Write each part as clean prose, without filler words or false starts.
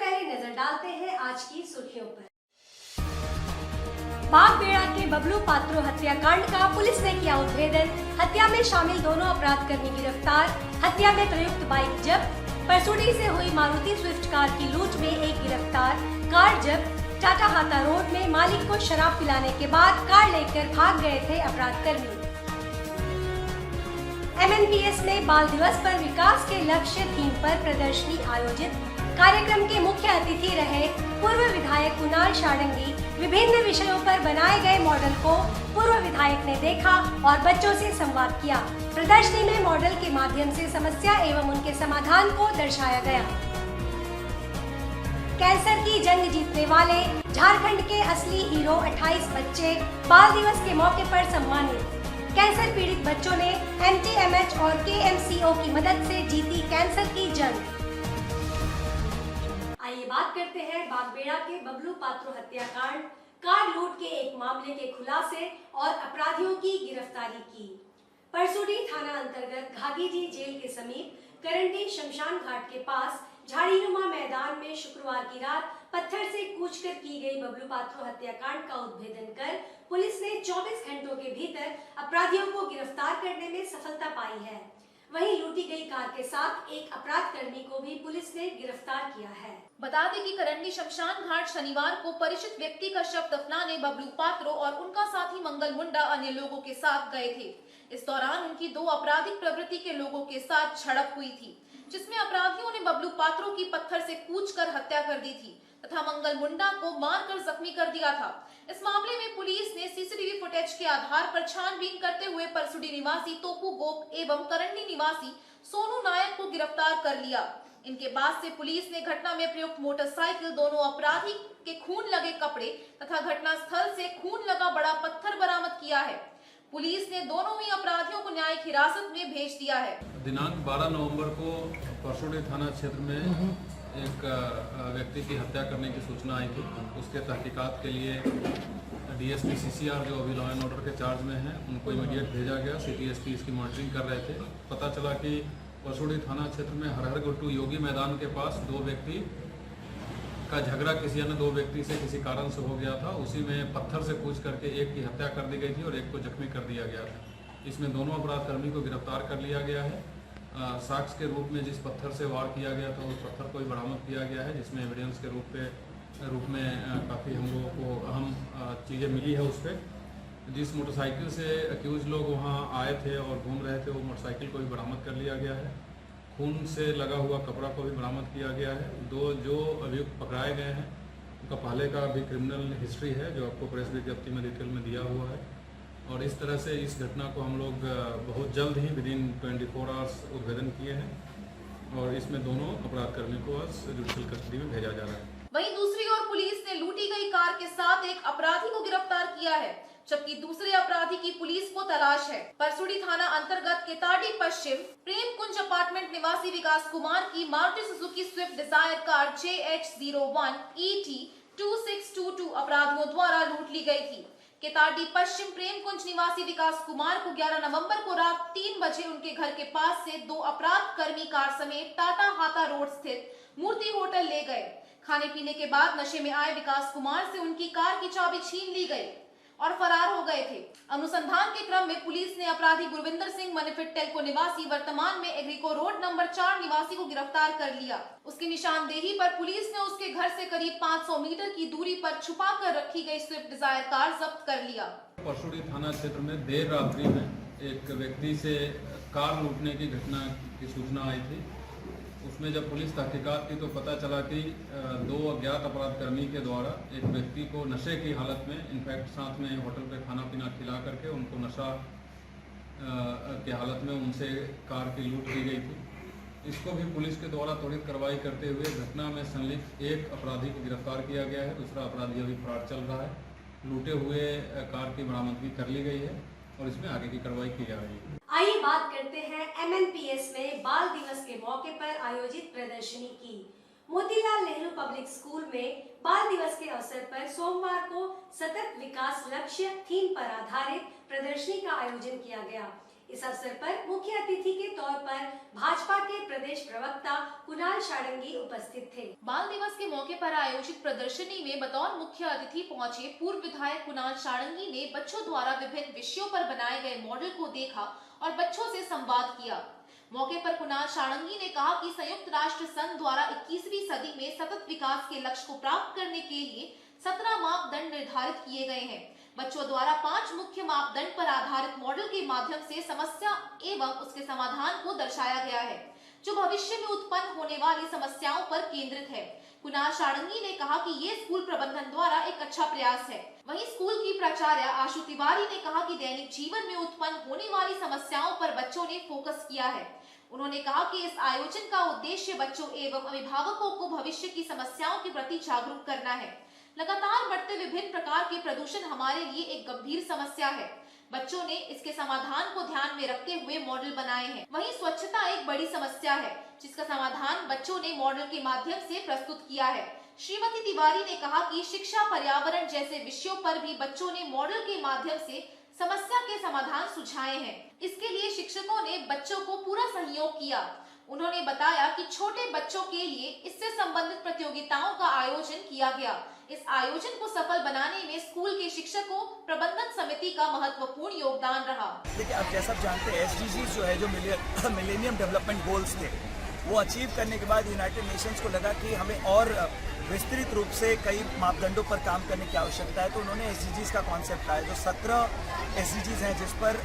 पहले नजर डालते हैं आज की सुर्खियों पर। बागबेड़ा के बबलू पात्रो हत्याकांड का पुलिस ने किया उद्भेदन। हत्या में शामिल दोनों अपराधकर्मी गिरफ्तार। हत्या में प्रयुक्त बाइक जब्त। परसुडी से हुई मारुति स्विफ्ट कार की लूट में एक गिरफ्तार। कार जब्त। टाटा हाता रोड में मालिक को शराब पिलाने के बाद कार लेकर भाग गए थे अपराधकर्मी। MNPS में बाल दिवस पर विकास के लक्ष्य थीम पर प्रदर्शनी आयोजित। कार्यक्रम के मुख्य अतिथि रहे पूर्व विधायक कुणाल शाडंगी। विभिन्न विषयों पर बनाए गए मॉडल को पूर्व विधायक ने देखा और बच्चों से संवाद किया। प्रदर्शनी में मॉडल के माध्यम से समस्या एवं उनके समाधान को दर्शाया गया। कैंसर की जंग जीतने वाले झारखंड के असली हीरो 28 बच्चे बाल दिवस के मौके पर सम्मानित। कैंसर पीड़ित बच्चों ने MTMH और KMCO की मदद से जीती कैंसर की जंग। आइए बात करते हैं बागबेड़ा के बबलू पात्रो हत्याकांड, कार लूट के एक मामले के खुलासे और अपराधियों की गिरफ्तारी की। परसुडी थाना अंतर्गत घाघीजी जेल के समीप करंडी शमशान घाट के पास झाड़ीनुमा मैदान में शुक्रवार की रात पत्थर से कूचकर की गई बबलू पात्रो हत्याकांड का उद्भेदन कर पुलिस ने 24 घंटों के भीतर अपराधियों को गिरफ्तार करने में सफलता पाई है। वहीं लूटी गई कार के साथ एक अपराधकर्मी को भी पुलिस ने गिरफ्तार किया है। बता दें कि करंडी शमशान घाट शनिवार को परिचित व्यक्ति का शव दफनाने बबलू पात्रो और उनका साथी मंगल मुंडा अन्य लोगों के साथ गए थे। इस दौरान उनकी दो आपराधिक प्रवृत्ति के लोगों के साथ झड़प हुई थी, जिसमें अपराधियों ने बबलू पात्रो की पत्थर से कूचकर हत्या कर दी थी तथा मंगल मुंडा को मारकर जख्मी कर दिया था। इस मामले में पुलिस ने CCTV फुटेज के आधार पर छानबीन करते हुए परसुडी निवासी तोपू गोप एवं करंडी निवासी सोनू नायक को गिरफ्तार कर लिया। इनके बाद से पुलिस ने घटना में प्रयुक्त मोटरसाइकिल, दोनों अपराधी के खून लगे कपड़े तथा घटना स्थल से खून लगा बड़ा पत्थर बरामद किया है। पुलिस ने दोनों ही अपराधियों को न्यायिक हिरासत में भेज दिया है। दिनांक 12 नवंबर को परसुडी थाना क्षेत्र में एक व्यक्ति की हत्या करने की सूचना आई थी। उसके तहकीकात के लिए DSP CCR जो अभी लॉ एंड ऑर्डर के चार्ज में हैं, उनको इमीडिएट भेजा गया। City SP इसकी मॉनिटरिंग कर रहे थे। पता चला कि परसुडी थाना क्षेत्र में हरहर गुट्टू योगी मैदान के पास दो व्यक्ति का झगड़ा किसी अन्य दो व्यक्ति से किसी कारण से हो गया था। उसी में पत्थर से कूच करके एक की हत्या कर दी गई थी और एक को जख्मी कर दिया गया था। इसमें दोनों अपराधकर्मी को गिरफ्तार कर लिया गया है। साक्ष्य के रूप में जिस पत्थर से वार किया गया था उस पत्थर को भी बरामद किया गया है, जिसमें एविडेंस के रूप में काफ़ी हम लोगों को अहम चीज़ें मिली है। उस पर जिस मोटरसाइकिल से अक्यूज लोग वहाँ आए थे और घूम रहे थे, वो मोटरसाइकिल को भी बरामद कर लिया गया है। खून से लगा हुआ कपड़ा को भी बरामद किया गया है। दो जो अभियुक्त पकड़ाए गए हैं उनका पहले का भी क्रिमिनल हिस्ट्री है, जो आपको प्रेस विज्ञप्ति में डिटेल में दिया हुआ है। और इस तरह से इस घटना को हम लोग बहुत जल्द ही विदिन 24 आवर्स उद्भेदन किए हैं और इसमें दोनों अपराधकर्मी को आज जुडिशियल कस्टडी में भेजा जा रहा है। वहीं दूसरी ओर पुलिस ने लूटी गई कार के साथ एक अपराधी को गिरफ्तार किया है, जबकि दूसरे अपराधी की पुलिस को तलाश है। परसुडी थाना अंतर्गत केताड़ी पश्चिम प्रेम कुंज अपार्टमेंट निवासी विकास कुमार की Maruti Suzuki Swift Dzire car JH01 ET 2622 अपराधियों द्वारा लूट ली गई थी। केताड़ी पश्चिम प्रेम कुंज निवासी विकास कुमार को 11 नवंबर को रात 3 बजे उनके घर के पास से दो अपराधकर्मी कार समेत टाटा हाता रोड स्थित मूर्ति होटल ले गए। खाने पीने के बाद नशे में आए विकास कुमार से उनकी कार की चाबी छीन ली गई और फरार हो गए थे। अनुसंधान के क्रम में पुलिस ने अपराधी गुरविंदर सिंह मनीफिट टेल्को निवासी वर्तमान में एग्रीको रोड नंबर 4 निवासी को गिरफ्तार कर लिया। उसकी निशानदेही पर पुलिस ने उसके घर से करीब 500 मीटर की दूरी पर छुपा कर रखी गई स्विफ्ट डिजायर कार जब्त कर लिया। परसुडी थाना क्षेत्र में देर रात्रि में एक व्यक्ति से कार लूटने की घटना की सूचना आई थी। उसमें जब पुलिस तहकीकात की तो पता चला कि दो अज्ञात अपराधकर्मी के द्वारा एक व्यक्ति को नशे की हालत में, इनफैक्ट साथ में होटल पे खाना पीना खिला करके उनको नशा की हालत में उनसे कार की लूट की गई थी। इसको भी पुलिस के द्वारा त्वरित कार्रवाई करते हुए घटना में संलिप्त एक अपराधी को गिरफ्तार किया गया है। दूसरा अपराधी अभी फरार चल रहा है। लूटे हुए कार की बरामदगी कर ली गई है और इसमें आगे की कार्रवाई की जा रही है। आइए बात करते हैं MNPS में बाल दिवस के मौके पर आयोजित प्रदर्शनी की। मोतीलाल नेहरू पब्लिक स्कूल में बाल दिवस के अवसर पर सोमवार को सतत विकास लक्ष्य थीम पर आधारित प्रदर्शनी का आयोजन किया गया। इस अवसर पर मुख्य अतिथि के तौर पर भाजपा के प्रदेश प्रवक्ता कुणाल शारंगी उपस्थित थे। बाल दिवस के मौके पर आयोजित प्रदर्शनी में बतौर मुख्य अतिथि पहुंचे पूर्व विधायक कुणाल शारंगी ने बच्चों द्वारा विभिन्न विषयों पर बनाए गए मॉडल को देखा और बच्चों से संवाद किया। मौके पर कुणाल शारंगी ने कहा कि संयुक्त राष्ट्र संघ द्वारा 21वीं सदी में सतत विकास के लक्ष्य को प्राप्त करने के लिए 17 मापदंड निर्धारित किए गए हैं। बच्चों द्वारा 5 मुख्य मापदंड पर आधारित मॉडल के माध्यम से समस्या एवं उसके समाधान को दर्शाया गया है, जो भविष्य में उत्पन्न होने वाली समस्याओं पर केंद्रित है। कुणाल शारंगी ने कहा कि ये स्कूल प्रबंधन द्वारा एक अच्छा प्रयास है। वहीं स्कूल की प्राचार्य आशु तिवारी ने कहा कि दैनिक जीवन में उत्पन्न होने वाली समस्याओं पर बच्चों ने फोकस किया है। उन्होंने कहा कि इस आयोजन का उद्देश्य बच्चों एवं अभिभावकों को भविष्य की समस्याओं के प्रति जागरूक करना है। लगातार बढ़ते विभिन्न प्रकार के प्रदूषण हमारे लिए एक गंभीर समस्या है। बच्चों ने इसके समाधान को ध्यान में रखते हुए मॉडल बनाए हैं। वहीं स्वच्छता एक बड़ी समस्या है, जिसका समाधान बच्चों ने मॉडल के माध्यम से प्रस्तुत किया है। श्रीमती तिवारी ने कहा कि शिक्षा, पर्यावरण जैसे विषयों पर भी बच्चों ने मॉडल के माध्यम से समस्या के समाधान सुझाए हैं। इसके लिए शिक्षकों ने बच्चों को पूरा सहयोग किया। उन्होंने बताया कि छोटे बच्चों के लिए इससे संबंधित प्रतियोगिताओं का आयोजन किया गया। इस आयोजन को सफल बनाने में स्कूल के शिक्षकों, प्रबंधन समिति का महत्वपूर्ण योगदान रहा। देखिए, अब जैसा आप जानते हैं SDGs जो है, जो मिलेनियम डेवलपमेंट गोल्स थे, वो अचीव करने के बाद यूनाइटेड नेशंस को लगा कि हमें और विस्तृत रूप से कई मापदंडों पर काम करने की आवश्यकता है। तो उन्होंने SDGs का कॉन्सेप्ट लाया, जो 17 SDGs हैं, जिस पर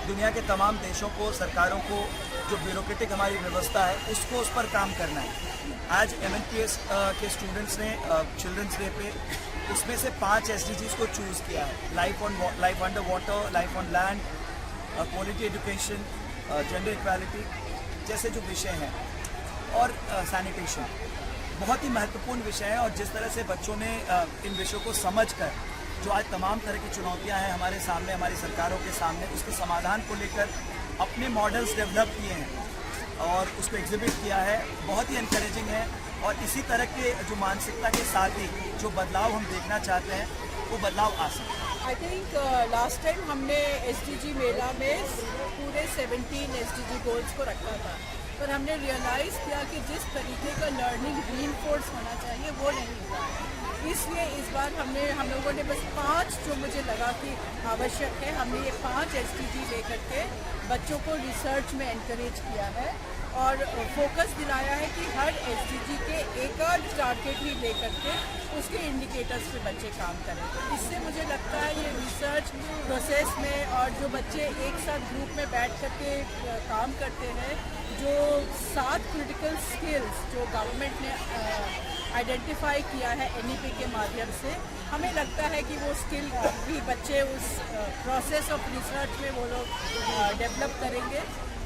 दुनिया के तमाम देशों को, सरकारों को, जो ब्यूरोक्रेटिक हमारी व्यवस्था है, उसको उस पर काम करना है। आज MNPS के स्टूडेंट्स ने चिल्ड्रंस डे पे उसमें से 5 SDGs को चूज़ किया है। Life under water, life on land, quality education, gender equality जैसे जो विषय हैं, और सैनिटेशन बहुत ही महत्वपूर्ण विषय है। और जिस तरह से बच्चों ने इन विषयों को समझकर, जो आज तमाम तरह की चुनौतियां हैं हमारे सामने, हमारी सरकारों के सामने, उसके समाधान को लेकर अपने मॉडल्स डेवलप किए हैं और उसको एग्जिबिट किया है, बहुत ही एनकरेजिंग है। और इसी तरह के जो मानसिकता के साथ ही जो बदलाव हम देखना चाहते हैं, वो बदलाव आ सकते हैं। आई थिंक लास्ट टाइम हमने SDG मेला में पूरे 17 SDG गोल्स को रखा था, पर हमने रियलाइज़ किया कि जिस तरीके का लर्निंग रीइंफोर्स होना चाहिए वो नहीं हुआ है। इसलिए इस बार हम लोगों ने बस 5 जो मुझे लगा कि आवश्यक है, हमने ये 5 SDG लेकर के बच्चों को रिसर्च में एनकरेज किया है और फोकस दिलाया है कि हर SDG के एक आध टारगेट ही लेकर के उसके इंडिकेटर्स पे बच्चे काम करें। तो इससे मुझे लगता है ये रिसर्च प्रोसेस में, और जो बच्चे एक साथ ग्रुप में बैठ करके काम करते हैं, जो 7 क्रिटिकल स्किल्स जो गवर्नमेंट ने आइडेंटिफाई किया है NEP के माध्यम से, हमें लगता है कि वो स्किल भी बच्चे उस प्रोसेस ऑफ रिसर्च में वो लोग डेवलप करेंगे।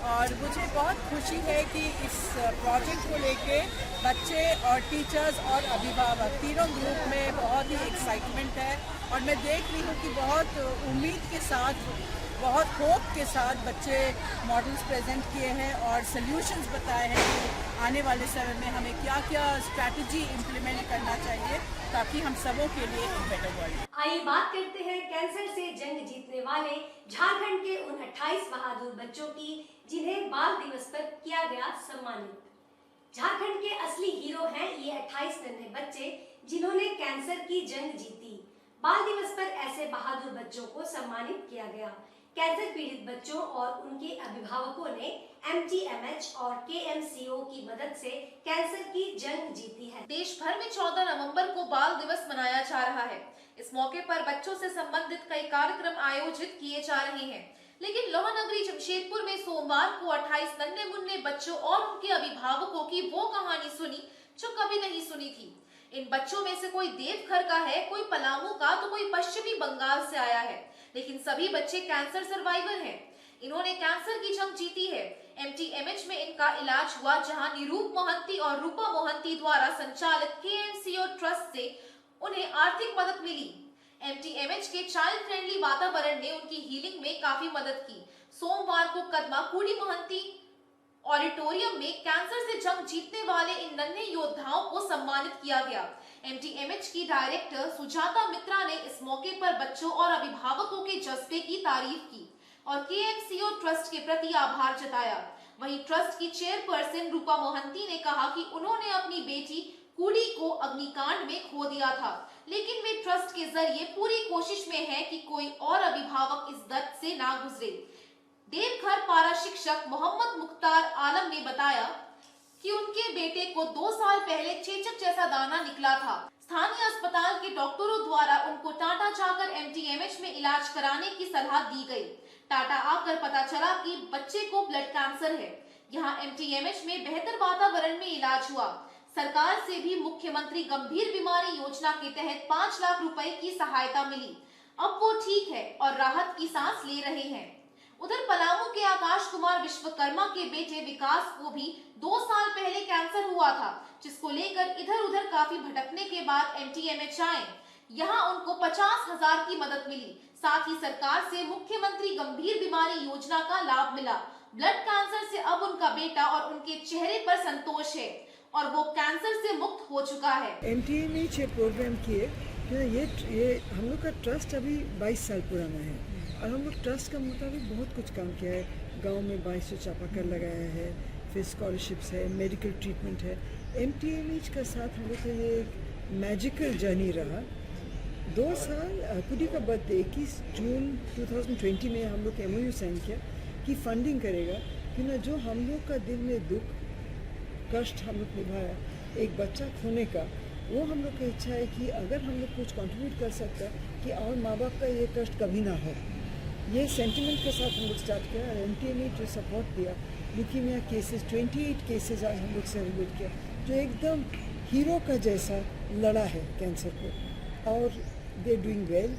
और मुझे बहुत खुशी है कि इस प्रोजेक्ट को लेके बच्चे और टीचर्स और अभिभावक तीनों ग्रुप में बहुत ही एक्साइटमेंट है। और मैं देख रही हूँ कि बहुत उम्मीद के साथ, बहुत होप के साथ बच्चे मॉडल्स प्रेजेंट किए हैं और सल्यूशंस बताए हैं कि आने वाले समय में हमें क्या क्या स्ट्रैटेजी इम्प्लीमेंट करना चाहिए ताकि हम सबों के लिए एक बेटर वर्ल्ड। आइए बात करते हैं कैंसर से जंग जीतने वाले झारखंड के उन 28 बहादुर बच्चों की जिन्हें बाल दिवस पर किया गया सम्मानित। झारखंड के असली हीरो हैं ये 28 नन्हे बच्चे जिन्होंने कैंसर की जंग जीती। बाल दिवस पर ऐसे बहादुर बच्चों को सम्मानित किया गया। कैंसर पीड़ित बच्चों और उनके अभिभावकों ने MTMH और KMCO की मदद से कैंसर की जंग जीती है। देश भर में 14 नवंबर को बाल दिवस मनाया जा रहा है। इस मौके पर बच्चों से संबंधित कई कार्यक्रम आयोजित किए जा रहे हैं, लेकिन लोहानगरी जमशेदपुर में सोमवार को 28 नन्हे मुन्ने बच्चों और उनके अभिभावकों की वो कहानी सुनी जो कभी नहीं सुनी थी। इन बच्चों में से कोई देवघर का है, कोई पलामू का, तो कोई पश्चिमी बंगाल से आया है, लेकिन सभी बच्चे कैंसर सर्वाइवर हैं। इन्होंने कैंसर की जंग जीती है। MTMH में इनका इलाज हुआ, जहां निरूप मोहंती और रूपा मोहंती द्वारा संचालित KMCO ट्रस्ट से उन्हें आर्थिक मदद मिली। MTMH के चाइल्ड फ्रेंडली वातावरण ने उनकी हीलिंग में काफी मदद की। सोमवार को कदमा कुड़ी मोहंती ऑडिटोरियम में कैंसर से जंग जीतने वाले इन नन्हे योद्धाओं को सम्मानित किया गया। MTMH की डायरेक्टर सुजाता मित्रा ने इस मौके पर बच्चों और अभिभावकों के जज्बे की तारीफ की। और केएमसीओ ट्रस्ट के प्रति आभार जताया। वहीं ट्रस्ट की चेयरपर्सन रूपा मोहंती ने कहा कि उन्होंने अपनी बेटी कुड़ी को अग्निकांड में खो दिया था, लेकिन वे ट्रस्ट के जरिए पूरी कोशिश में है कि कोई और अभिभावक इस दर्द से ना गुजरे। देवघर पारा शिक्षक मोहम्मद मुख्तार आलम ने बताया कि उनके बेटे को 2 साल पहले चेचक जैसा दाना निकला था। स्थानीय अस्पताल के डॉक्टरों द्वारा उनको टाटा जाकर एमटीएमएच में इलाज कराने की सलाह दी गई। टाटा आकर पता चला कि बच्चे को ब्लड कैंसर है। यहाँ एमटीएमएच में बेहतर वातावरण में इलाज हुआ। सरकार से भी मुख्यमंत्री गंभीर बीमारी योजना के तहत 5 लाख रुपए की सहायता मिली। अब वो ठीक है और राहत की सांस ले रहे हैं। उधर पलामू के आकाश कुमार विश्वकर्मा के बेटे विकास को भी 2 साल पहले कैंसर हुआ था, जिसको लेकर इधर उधर काफी भटकने के बाद एमटीएमएच आए। यहाँ उनको 50,000 की मदद मिली। साथ ही सरकार से मुख्यमंत्री गंभीर बीमारी योजना का लाभ मिला। ब्लड कैंसर से अब उनका बेटा और उनके चेहरे पर संतोष है और वो कैंसर से मुक्त हो चुका है। एमटीएमएच प्रोग्राम किए, ये हम लोग का ट्रस्ट अभी 22 साल पुराना है और हम लोग ट्रस्ट का मुताबिक बहुत कुछ काम किया है। गांव में 2200 चापाकल लगाया है, फिर स्कॉलरशिप्स है, मेडिकल ट्रीटमेंट है। एमटीएमएच का साथ हम लोग का ये एक मैजिकल जर्नी रहा। 2 साल कुड़ी का बर्थडे 21 जून 2020 में हम लोग MOU साइन किया कि फंडिंग करेगा कि ना जो हम लोग का दिल में दुख कष्ट हम लोग निभाया एक बच्चा खोने का, वो हम लोग की इच्छा है कि अगर हम लोग कुछ कंट्रीब्यूट कर सकता है कि और माँ बाप का ये कष्ट कभी ना हो। ये सेंटिमेंट के साथ हम लोग स्टार्ट किया और एमटीएमएच जो सपोर्ट दिया। ल्यूकीमिया केसेस 28 केसेस आज हम लोग सेलिब्रेट किया, जो एकदम हीरो का जैसा लड़ा है कैंसर को और they doing well,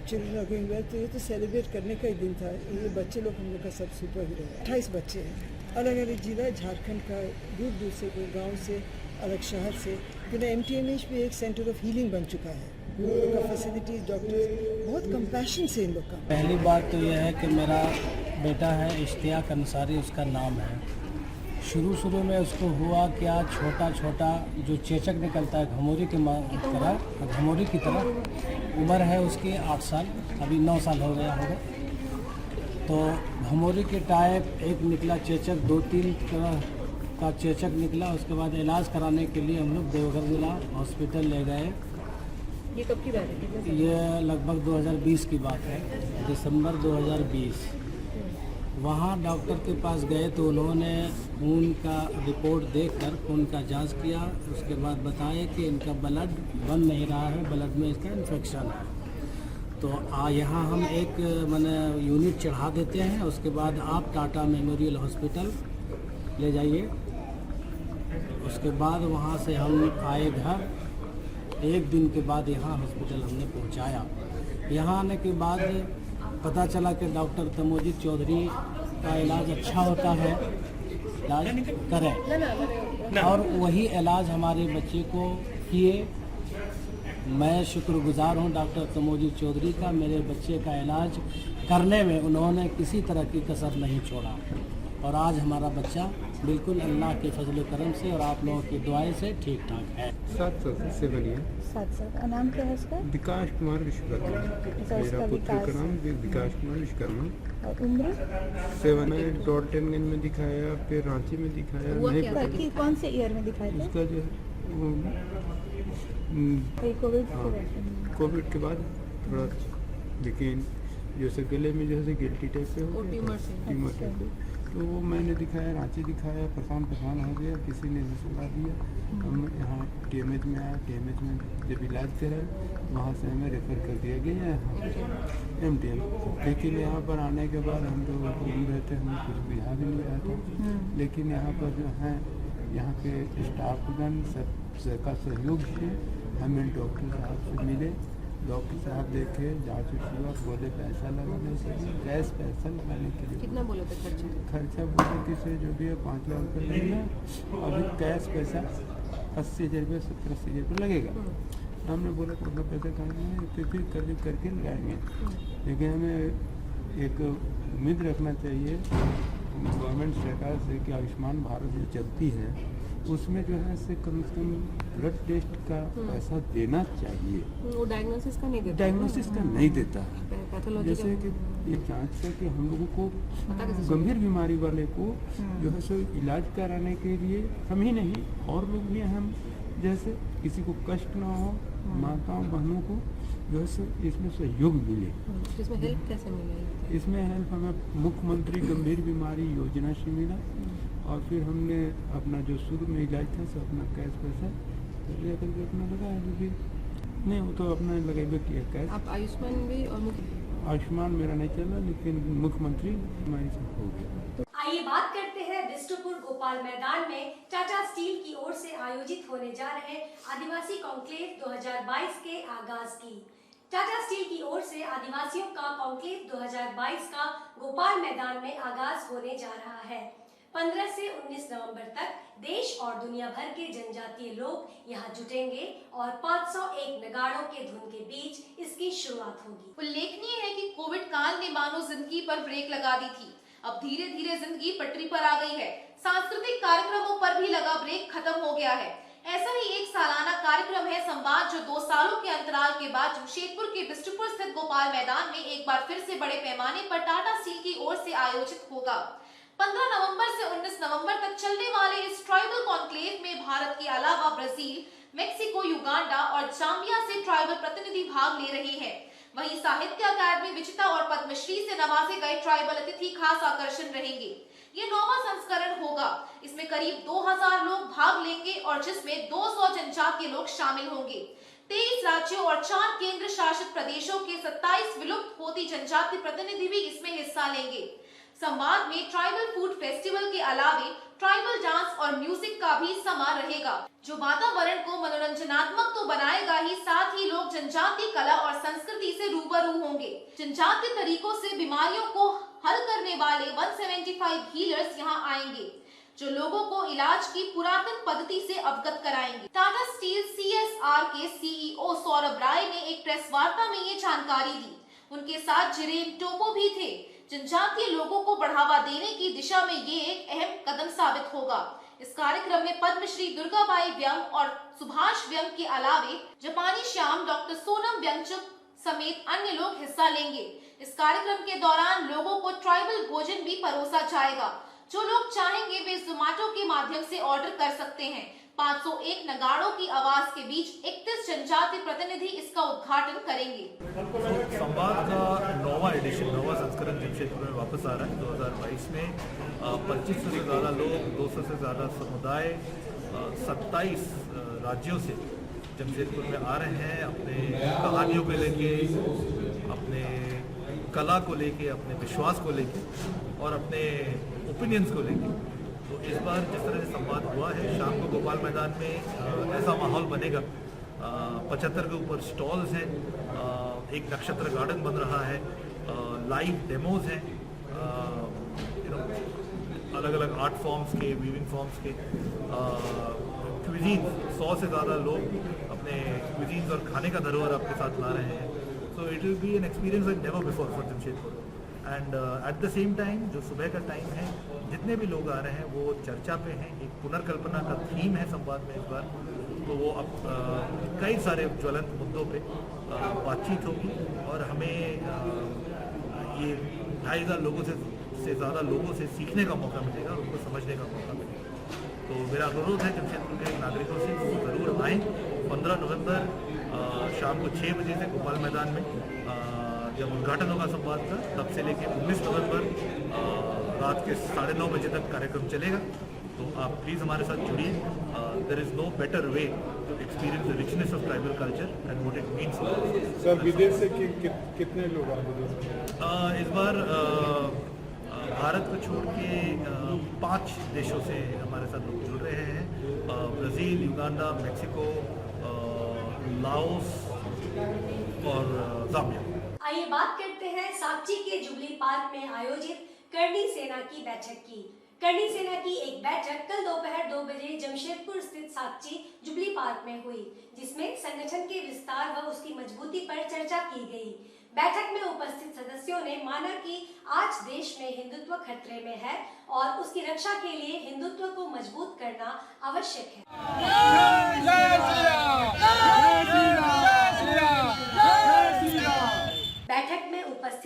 children are going well. तो ये तो सेलिब्रेट करने का ही दिन था। ये बच्चे लोग हम लोग का सब सुपर हीरो है। 28 बच्चे हैं, अलग अलग जिला झारखंड का, दूर दूर से, कोई गाँव से, अलग शहर से। क्योंकि एमटीएमएच भी एक सेंटर ऑफ हीलिंग बन चुका है। लोगों का फैसिलिटीज, डॉक्टर्स बहुत कंपैशन से इन लोग का। पहली बात तो यह है कि मेरा बेटा है इश्तियाक अंसारी, उसका नाम है। शुरू में उसको हुआ क्या, छोटा जो चेचक निकलता है घमौरी की तरह, उम्र है उसकी 8 साल, अभी 9 साल हो गया होगा। तो घमौरी के टाइप एक निकला चेचक, 2-3 तरह का चेचक निकला। उसके बाद इलाज कराने के लिए हम लोग देवघर जिला हॉस्पिटल ले गए। ये कब की बात है? ये लगभग 2020 की बात है, दिसंबर 2020। वहाँ डॉक्टर के पास गए तो उन्होंने खून का रिपोर्ट देखकर खून का जांच किया। उसके बाद बताया कि इनका ब्लड बन नहीं रहा है, ब्लड में इसका इन्फेक्शन है। तो यहाँ हम एक यूनिट चढ़ा देते हैं। उसके बाद आप टाटा मेमोरियल हॉस्पिटल ले जाइए। उसके बाद वहाँ से हम आए घर। 1 दिन के बाद यहाँ हॉस्पिटल हमने पहुँचाया। यहाँ आने के बाद पता चला कि डॉक्टर तमोजीत चौधरी का इलाज अच्छा होता है, इलाज करें, और वही इलाज हमारे बच्चे को किए। मैं शुक्रगुजार हूँ डॉक्टर तमोजीत चौधरी का। मेरे बच्चे का इलाज करने में उन्होंने किसी तरह की कसर नहीं छोड़ा और आज हमारा बच्चा बिल्कुल अल्लाह के फजल करम से और आप लोगों की दुआएं से ठीक ठाक है। 7 साल से बनी है। 7 साल। नाम क्या है उसका? विकास कुमार विश्वकर्मा। मेरा पुत्र का नाम विकास कुमार विश्वकर्मा। और उम्र? 7 है। डॉल्टनगंज में दिखाया, फिर रांची में दिखाया। नहीं, कौन से ईयर में दिखाया था? उसका जो कोविड के बाद थोड़ा, लेकिन जैसे गले में जैसे गिल्टी टाइप से हो गया, ट्यूमर टाइप से, तो वो मैंने दिखाया, रांची दिखाया, परेशान हो गया। किसी ने सलाह दिया, हम यहाँ TMH में आया। TMH में जब इलाज कराया, वहाँ से हमें रेफ़र कर दिया गया यहाँ MTM। लेकिन यहाँ पर आने के बाद हम तो घूम रहे थे, हमें कुछ बुझा भी नहीं रहा था। लेकिन यहाँ पर जो है, यहाँ के स्टाफगण सबका सहयोग से हमें डॉक्टर साहब से मिले। डॉक्टर साहब देखे, जाँच हुआ, बोले पैसा लगाने के लिए, कैश पैसा लगाने के लिए। कितना बोले थे खर्चा? खर्चा बोले कि से जो भी है 5 लाख रुपये लगेगा। अभी कैश पैसा 80,000 रुपये, 70-80,000 रुपये लगेगा। हमने बोला तो उतना पैसा कहाँ तो फिर करके लगाएंगे। लेकिन हमें एक उम्मीद रखना चाहिए गवर्नमेंट सरकार से कि आयुष्मान भारत जो चलती है, उसमें जो है से कम से कम ब्लड टेस्ट का पैसा देना चाहिए। वो डायग्नोसिस का नहीं देता। डायग्नोसिस का नहीं देता है। जैसे कि एक जांच से कि हम लोगों को गंभीर बीमारी वाले को जो है सो इलाज कराने के लिए हम ही नहीं और लोग भी हैं, हम जैसे किसी को कष्ट ना हो, माताओं बहनों को जो है सो इसमें सहयोग मिले। इसमें हेल्प कैसे मिलेगी? इसमें हेल्प हमें मुख्यमंत्री गंभीर बीमारी योजना से मिला और फिर हमने अपना जो शुरू में इलाज था सो अपना कैश पैसा ले करके अपना लगाया, जो भी नहीं वो तो अपना लगाए किया कैश। आप आयुष्मान भी और आयुष्मान मेरा नहीं चला लेकिन मुख्यमंत्री हमारी से हो गया। आइए बात करते हैं बिष्टुपुर गोपाल मैदान में टाटा स्टील की ओर से आयोजित होने जा रहे आदिवासी कॉन्क्लेव 2022 के आगाज की। टाटा स्टील की ओर से आदिवासियों का कॉन्क्लेव 2022 का गोपाल मैदान में आगाज होने जा रहा है। 15 से 19 नवंबर तक देश और दुनिया भर के जनजातीय लोग यहाँ जुटेंगे और 501 नगाड़ों के धुन के बीच इसकी शुरुआत होगी। उल्लेखनीय है कि कोविड काल ने मानव जिंदगी पर ब्रेक लगा दी थी। अब धीरे धीरे जिंदगी पटरी पर आ गई है। सांस्कृतिक कार्यक्रमों पर भी लगा ब्रेक खत्म हो गया है। ऐसा ही एक सालाना कार्यक्रम है संवाद, जो 2 सालों के अंतराल के बाद जमशेदपुर के बिष्टुपुर स्थित गोपाल मैदान में एक बार फिर से बड़े पैमाने पर टाटा स्टील की ओर से आयोजित होगा। 15 नवंबर से 19 नवंबर तक चलने वाले इस ट्राइबल कॉन्क्लेव में भारत के अलावा ब्राजील, मेक्सिको, युगांडा और जाम्बिया से ट्राइबल प्रतिनिधि भाग ले रहे हैं। वहीं साहित्य अकादमी विजेता और पद्मश्री से नवाजे गए ट्राइबल अतिथि खास आकर्षण रहेंगे। ये 9वां संस्करण होगा। इसमें करीब 2000 लोग भाग लेंगे और जिसमें 200 जनजातीय लोग शामिल होंगे। 23 राज्यों और 4 केंद्र शासित प्रदेशों के 27 विलुप्त होती जनजातीय प्रतिनिधि भी इसमें हिस्सा लेंगे। संवाद में ट्राइबल फूड फेस्टिवल के अलावे ट्राइबल डांस और म्यूजिक का भी समा रहेगा, जो वातावरण को मनोरंजनात्मक तो बनाएगा ही, साथ ही लोग जनजातीय कला और संस्कृति से रूबरू होंगे। जनजातीय तरीकों से बीमारियों को हल करने वाले 175 हीलर्स यहाँ आएंगे, जो लोगों को इलाज की पुरातन पद्धति से अवगत कराएंगे। टाटा स्टील CSR के CEO सौरभ राय ने एक प्रेस वार्ता में ये जानकारी दी। उनके साथ जिरेन टोपो भी थे। जनजातीय लोगों को बढ़ावा देने की दिशा में ये एक अहम कदम साबित होगा। इस कार्यक्रम में पद्मश्री दुर्गाबाई व्यंग और सुभाष व्यंग के अलावे जापानी श्याम डॉक्टर सोनम व्यंगचुक समेत अन्य लोग हिस्सा लेंगे। इस कार्यक्रम के दौरान लोगों को ट्राइबल भोजन भी परोसा जाएगा। जो लोग चाहेंगे वे जोमैटो के माध्यम से ऑर्डर कर सकते हैं। 501 नगाड़ों की आवाज के बीच 31 जनजातीय प्रतिनिधि इसका उद्घाटन करेंगे। संवाद का 9वां एडिशन, 9वां संस्करण जमशेदपुर में वापस आ रहा है। 2022 में 2500 से ज़्यादा लोग, 200 से ज़्यादा समुदाय, 27 राज्यों से जमशेदपुर में आ रहे हैं। अपने कहानियों को लेके, अपने कला को लेके, अपने विश्वास को लेके और अपने ओपिनियंस को लेके। तो इस बार जिस तरह से संवाद हुआ है, शाम को गोपाल मैदान में ऐसा माहौल बनेगा। 75 के ऊपर स्टॉल्स हैं, एक नक्षत्र गार्डन बन रहा है, लाइव डेमोज हैं, अलग अलग आर्ट फॉर्म्स के, वीविंग फॉर्म्स के, क्विजीन, 100 से ज़्यादा लोग अपने क्विजीन्स और खाने का धरोहर आपके साथ ला रहे हैं। So it will be an experience like never before for Jamshedpur. And at the same time जो सुबह का टाइम है, जितने भी लोग आ रहे हैं वो चर्चा पे हैं। एक पुनर्कल्पना का थीम है संवाद में इस बार। तो वो अब कई सारे ज्वलंत मुद्दों पे बातचीत होगी और हमें ये 2500 लोगों से ज़्यादा लोगों से सीखने का मौका मिलेगा, उनको समझने का मौका मिलेगा। तो मेरा अनुरोध है जमशेदपुर के नागरिकों से वो ज़रूर आएँ। 15 नवंबर शाम को 6 बजे से गोपाल मैदान में जब उद्घाटन होगा संवाद का, तब से लेकर 19 नवंबर रात के 9:30 बजे तक कार्यक्रम चलेगा। तो आप प्लीज़ हमारे साथ जुड़िए। There is no better way to experience the richness of tribal culture and what it means. Sir विदेश से कितने लोग आ रहे हैं इस बार? भारत को छोड़ के 5 देशों से हमारे साथ लोग जुड़ रहे हैं। ब्राज़ील, युगांडा, मेक्सिको, लाओस और जाम्बिया। आइए बात करते हैं साक्ची के जुबली पार्क में आयोजित करनी सेना की बैठक की। करनी सेना की एक बैठक कल दोपहर 2 बजे जमशेदपुर स्थित साक्ची जुबली पार्क में हुई, जिसमें संगठन के विस्तार व उसकी मजबूती पर चर्चा की गई। बैठक में उपस्थित सदस्यों ने माना कि आज देश में हिंदुत्व खतरे में है और उसकी रक्षा के लिए हिंदुत्व को मजबूत करना आवश्यक है। बैठक में उपस्थित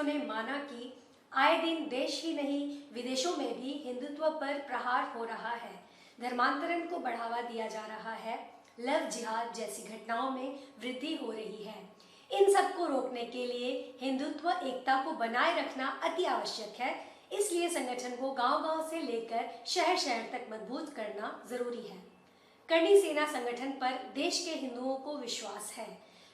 सदस्यों ने माना कि आए दिन देश ही नहीं विदेशों में भी हिंदुत्व पर प्रहार हो रहा है, धर्मांतरण को बढ़ावा दिया जा रहा है, लव जिहाद जैसी घटनाओं में वृद्धि हो रही है। इन सब को रोकने के लिए हिंदुत्व एकता को बनाए रखना अति आवश्यक है। इसलिए संगठन को गांव-गांव से लेकर शहर-शहर तक मजबूत करना जरूरी है। करणी सेना संगठन पर देश के हिंदुओं को विश्वास है।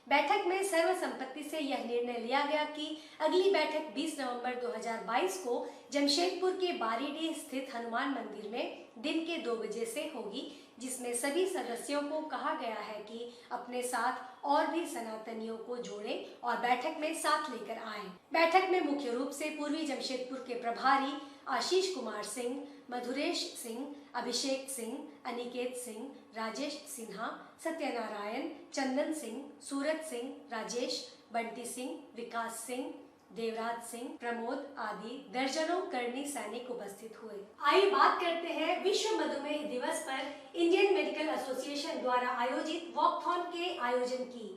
बैठक में सर्वसम्मति से यह निर्णय लिया गया कि अगली बैठक 20 नवंबर 2022 को जमशेदपुर के बारीडीह स्थित हनुमान मंदिर में दिन के 2 बजे से होगी, जिसमें सभी सदस्यों को कहा गया है कि अपने साथ और भी सनातनियों को जोड़ें और बैठक में साथ लेकर आएं। बैठक में मुख्य रूप से पूर्वी जमशेदपुर के प्रभारी आशीष कुमार सिंह, मधुरेश सिंह, अभिषेक सिंह, अनिकेत सिंह, राजेश सिन्हा, सत्यनारायण, चंदन सिंह, सूरज सिंह, राजेश, बंटी सिंह, विकास सिंह, देवराज सिंह, प्रमोद आदि दर्जनों करणी सैनिक उपस्थित हुए। आइए बात करते हैं विश्व मधुमेह दिवस पर इंडियन मेडिकल एसोसिएशन द्वारा आयोजित वॉकथॉन के आयोजन की।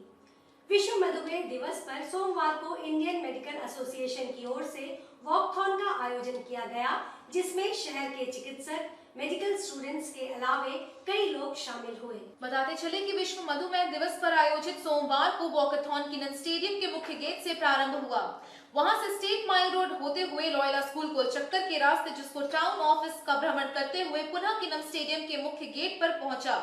विश्व मधुमेह दिवस पर सोमवार को इंडियन मेडिकल एसोसिएशन की ओर से वॉकथॉन का आयोजन किया गया, जिसमें शहर के चिकित्सक, मेडिकल स्टूडेंट्स के अलावे कई लोग शामिल हुए। बताते चले कि विश्व मधुमेह दिवस पर आयोजित सोमवार को वॉकथॉन किनन स्टेडियम के मुख्य गेट से प्रारंभ हुआ। वहां से स्टेट माइल रोड होते हुए लॉयला स्कूल को चक्कर के रास्ते जिसको टाउन ऑफिस का भ्रमण करते हुए पुनः किनन स्टेडियम के मुख्य गेट पर पहुंचा।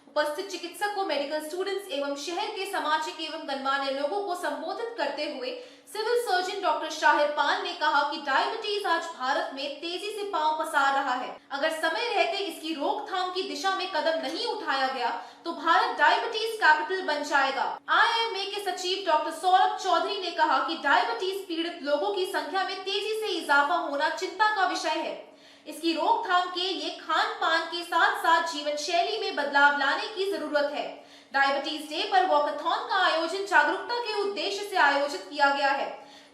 उपस्थित चिकित्सक को मेडिकल स्टूडेंट्स एवं शहर के सामाजिक एवं गणमान्य लोगों को संबोधित करते हुए सिविल सर्जन डॉक्टर शाहिर पाल ने कहा कि डायबिटीज आज भारत में तेजी से पांव पसार रहा है। अगर समय रहते इसकी रोकथाम की दिशा में कदम नहीं उठाया गया तो भारत डायबिटीज कैपिटल बन जाएगा। IIMA के सचिव डॉक्टर सौरभ चौधरी ने कहा कि डायबिटीज पीड़ित लोगों की संख्या में तेजी से इजाफा होना चिंता का विषय है। इसकी रोकथाम के लिए खान पान के साथ साथ जीवन शैली में बदलाव लाने की जरूरत है। डायबिटीज डे पर वॉकथॉन का आयोजन जागरूकता के उद्देश्य से आयोजित किया गया है,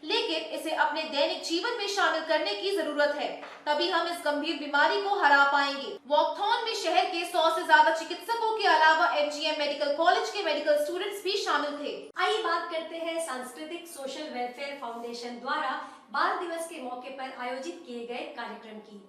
लेकिन इसे अपने दैनिक जीवन में शामिल करने की जरूरत है, तभी हम इस गंभीर बीमारी को हरा पाएंगे। वॉकथॉन में शहर के 100 से ज्यादा चिकित्सकों के अलावा MGM मेडिकल कॉलेज के मेडिकल स्टूडेंट्स भी शामिल थे। आइए बात करते हैं सांस्कृतिक सोशल वेलफेयर फाउंडेशन द्वारा बाल दिवस के मौके पर आयोजित किए गए कार्यक्रम की।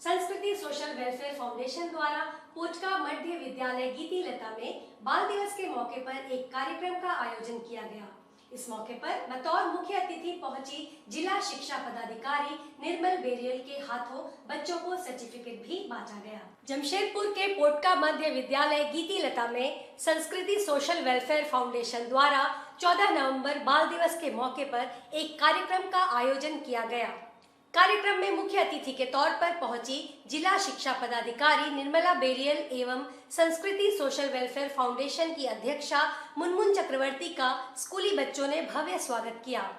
संस्कृति सोशल वेलफेयर फाउंडेशन द्वारा पोटका मध्य विद्यालय गीती लता में बाल दिवस के मौके पर एक कार्यक्रम का आयोजन किया गया। इस मौके पर बतौर मुख्य अतिथि पहुंची जिला शिक्षा पदाधिकारी निर्मल बेरियल के हाथों बच्चों को सर्टिफिकेट भी बांटा गया। जमशेदपुर के पोटका मध्य विद्यालय गीती लता में संस्कृति सोशल वेलफेयर फाउंडेशन द्वारा 14 नवंबर बाल दिवस के मौके पर एक कार्यक्रम का आयोजन किया गया। कार्यक्रम में मुख्य अतिथि के तौर पर पहुंची जिला शिक्षा पदाधिकारी निर्मला बेरियल एवं संस्कृति सोशल वेलफेयर फाउंडेशन की अध्यक्षा मुनमुन चक्रवर्ती का स्कूली बच्चों ने भव्य स्वागत किया।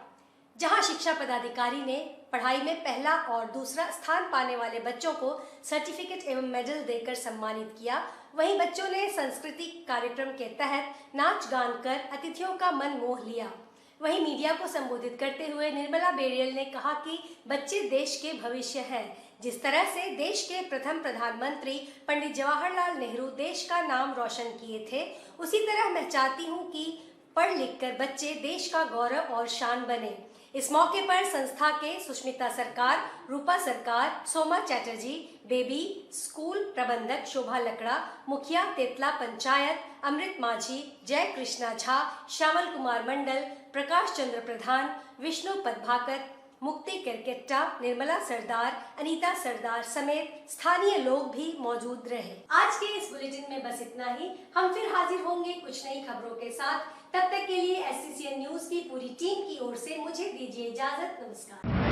जहां शिक्षा पदाधिकारी ने पढ़ाई में पहला और दूसरा स्थान पाने वाले बच्चों को सर्टिफिकेट एवं मेडल देकर सम्मानित किया, वहीं बच्चों ने सांस्कृतिक कार्यक्रम के तहत नाच गान कर अतिथियों का मन मोह लिया। वहीं मीडिया को संबोधित करते हुए निर्मला बेरियल ने कहा कि बच्चे देश के भविष्य हैं। जिस तरह से देश के प्रथम प्रधानमंत्री पंडित जवाहरलाल नेहरू देश का नाम रोशन किए थे, उसी तरह मैं चाहती हूं कि पढ़ लिख कर बच्चे देश का गौरव और शान बने। इस मौके पर संस्था के सुष्मिता सरकार, रूपा सरकार, सोमा चैटर्जी, बेबी स्कूल प्रबंधक शोभा लकड़ा, मुखिया तेतला पंचायत अमृत माझी, जय कृष्णा झा, श्यामल कुमार मंडल, प्रकाश चंद्र प्रधान, विष्णु पदभाकर, मुक्ति किरकेट्टा, निर्मला सरदार, अनीता सरदार समेत स्थानीय लोग भी मौजूद रहे। आज के इस बुलेटिन में बस इतना ही। हम फिर हाजिर होंगे कुछ नई खबरों के साथ। तब तक के लिए SCCN न्यूज की पूरी टीम की ओर से मुझे दीजिए इजाजत। नमस्कार।